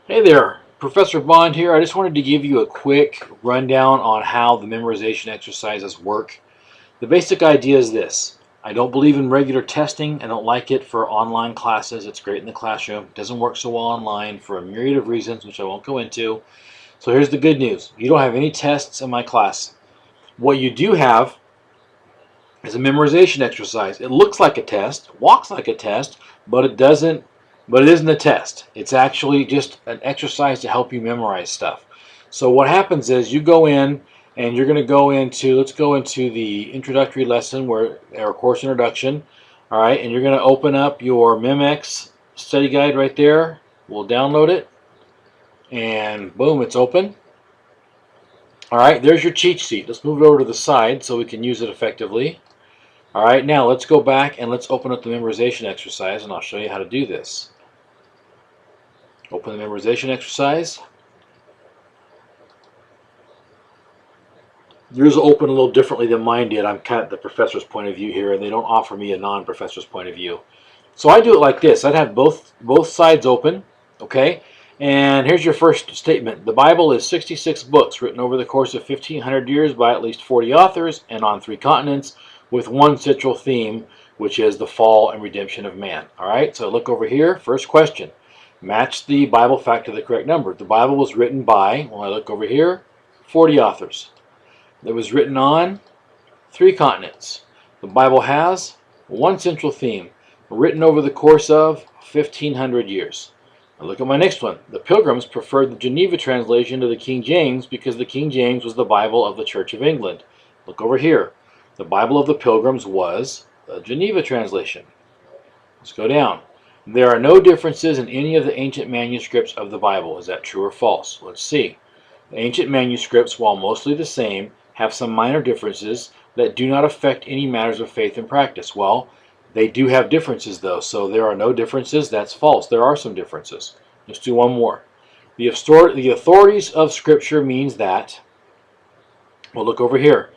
Hey there, Professor Bond here. I just wanted to give you a quick rundown on how the memorization exercises work. The basic idea is this. I don't believe in regular testing. I don't like it for online classes. It's great in the classroom. It doesn't work so well online for a myriad of reasons, which I won't go into. So here's the good news. You don't have any tests in my class. What you do have is a memorization exercise. It looks like a test, walks like a test, but it doesn't. But it isn't a test. It's actually just an exercise to help you memorize stuff. So what happens is you go in and you're going to go into, let's go into the introductory lesson where our course introduction. All right, and you're going to open up your MEMX study guide right there. We'll download it, and boom, it's open. All right, there's your cheat sheet. Let's move it over to the side so we can use it effectively. All right, now let's go back and let's open up the memorization exercise, and I'll show you how to do this. Open the memorization exercise. Yours will open a little differently than mine did. I'm kind of the professor's point of view here, and they don't offer me a non-professor's point of view. So I do it like this. I'd have both sides open, okay? And here's your first statement. The Bible is 66 books written over the course of 1,500 years by at least 40 authors and on 3 continents, with one central theme, which is the fall and redemption of man. All right, so look over here. First question. Match the Bible fact to the correct number. The Bible was written by, when I look over here, 40 authors. It was written on 3 continents. The Bible has one central theme, written over the course of 1,500 years. Now look at my next one. The Pilgrims preferred the Geneva translation to the King James because the King James was the Bible of the Church of England. Look over here. The Bible of the Pilgrims was the Geneva translation. Let's go down. There are no differences in any of the ancient manuscripts of the Bible. Is that true or false? Let's see. The ancient manuscripts, while mostly the same, have some minor differences that do not affect any matters of faith and practice. Well, they do have differences though, so there are no differences. That's false. There are some differences. Let's do one more. The authorities of Scripture means that, well, look over here.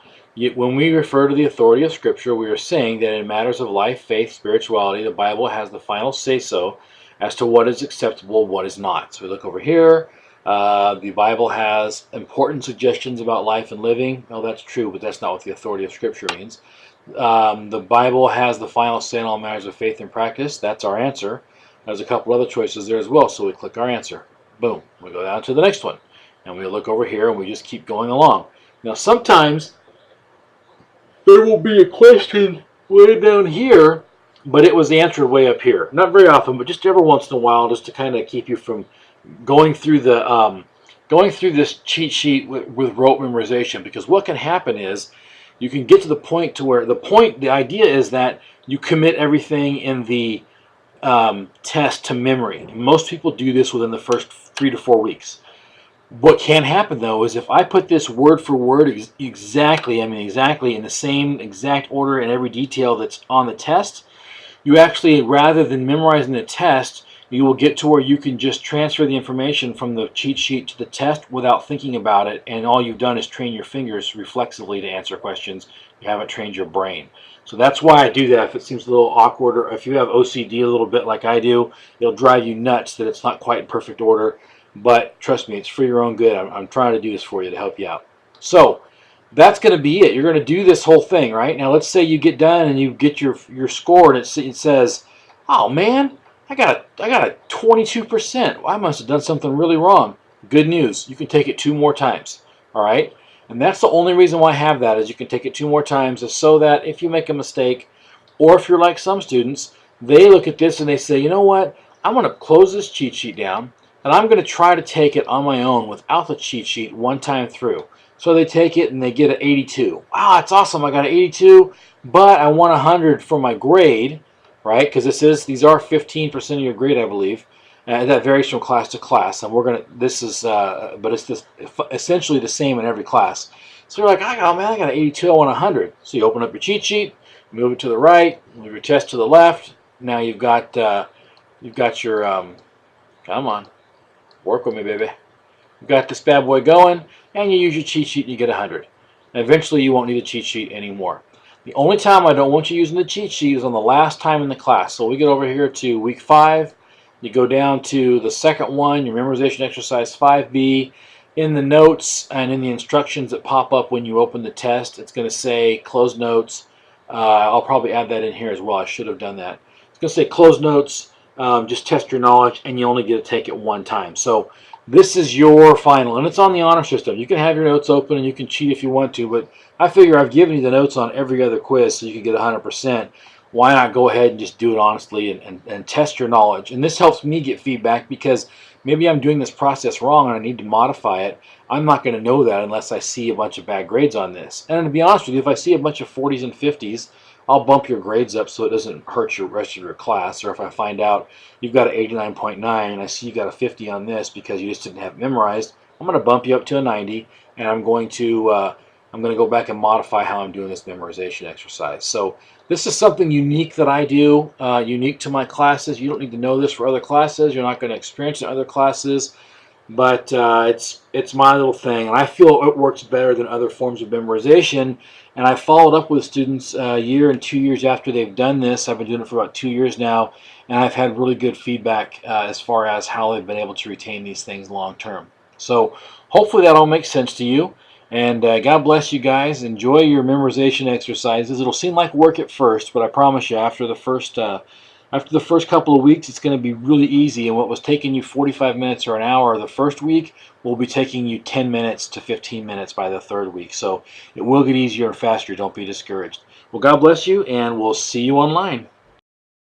When we refer to the authority of Scripture, we are saying that in matters of life, faith, spirituality, the Bible has the final say-so as to what is acceptable and what is not. So we look over here. The Bible has important suggestions about life and living. Well, that's true, but that's not what the authority of Scripture means. The Bible has the final say in all matters of faith and practice. That's our answer. There's a couple other choices there as well, so we click our answer. Boom. We go down to the next one. And we look over here and we just keep going along. Now, sometimes there will be a question way down here, but it was answered way up here. Not very often, but just every once in a while, just to kind of keep you from going through this cheat sheet with rote memorization. Because what can happen is you can get to the point to where the idea is that you commit everything in the test to memory. Most people do this within the first 3 to 4 weeks. What can happen though is if I put this word for word exactly in the same exact order in every detail that's on the test, you actually, rather than memorizing the test, you will get to where you can just transfer the information from the cheat sheet to the test without thinking about it, and all you've done is train your fingers reflexively to answer questions. You haven't trained your brain. So that's why I do that. If it seems a little awkward, or if you have OCD a little bit like I do, it'll drive you nuts that it's not quite in perfect order. But trust me, it's for your own good. I'm trying to do this for you to help you out. So that's going to be it. You're going to do this whole thing, right? Now let's say you get done and you get your score, and it says, "Oh man, I got a 22%. I must have done something really wrong." Good news. You can take it 2 more times. All right? And that's the only reason why I have that, is you can take it 2 more times, is so that if you make a mistake, or if you're like some students, they look at this and they say, "You know what? I'm going to close this cheat sheet down, and I'm going to try to take it on my own without the cheat sheet one time through." So they take it and they get an 82. Wow, that's awesome. I got an 82, but I want 100 for my grade, right? Because these are 15% of your grade, I believe. That varies from class to class, and but it's essentially the same in every class. So you're like, "Oh man, I got an 82. I want 100." So you open up your cheat sheet, move it to the right, move your test to the left. Now you've got your come on. Work with me, baby. You've got this bad boy going, and you use your cheat sheet and you get 100. And eventually you won't need a cheat sheet anymore. The only time I don't want you using the cheat sheet is on the last time in the class. So we get over here to week 5. You go down to the second one, your memorization exercise 5B. In the notes and in the instructions that pop up when you open the test, it's going to say close notes. I'll probably add that in here as well. I should have done that. It's going to say close notes, just test your knowledge, and you only get to take it one time. So this is your final, and it's on the honor system. You can have your notes open and you can cheat if you want to, but I figure I've given you the notes on every other quiz so you can get 100%. Why not go ahead and just do it honestly and test your knowledge? And this helps me get feedback because maybe I'm doing this process wrong and I need to modify it. I'm not going to know that unless I see a bunch of bad grades on this. And to be honest with you, if I see a bunch of 40s and 50s, I'll bump your grades up so it doesn't hurt your rest of your class. Or if I find out you've got an 89.9 and I see you got a 50 on this because you just didn't have it memorized, I'm going to bump you up to a 90, and I'm going to go back and modify how I'm doing this memorization exercise. So this is something unique that I do, unique to my classes. You don't need to know this for other classes. You're not going to experience it in other classes, but it's my little thing, and I feel it works better than other forms of memorization. And I followed up with students a year and 2 years after they've done this. I've been doing it for about 2 years now, and I've had really good feedback as far as how they've been able to retain these things long term. So hopefully that all makes sense to you. And God bless you guys. Enjoy your memorization exercises. It'll seem like work at first, but I promise you, after the first couple of weeks, it's going to be really easy. And what was taking you 45 minutes or an hour the first week will be taking you 10 minutes to 15 minutes by the third week. So it will get easier and faster. Don't be discouraged. Well, God bless you, and we'll see you online.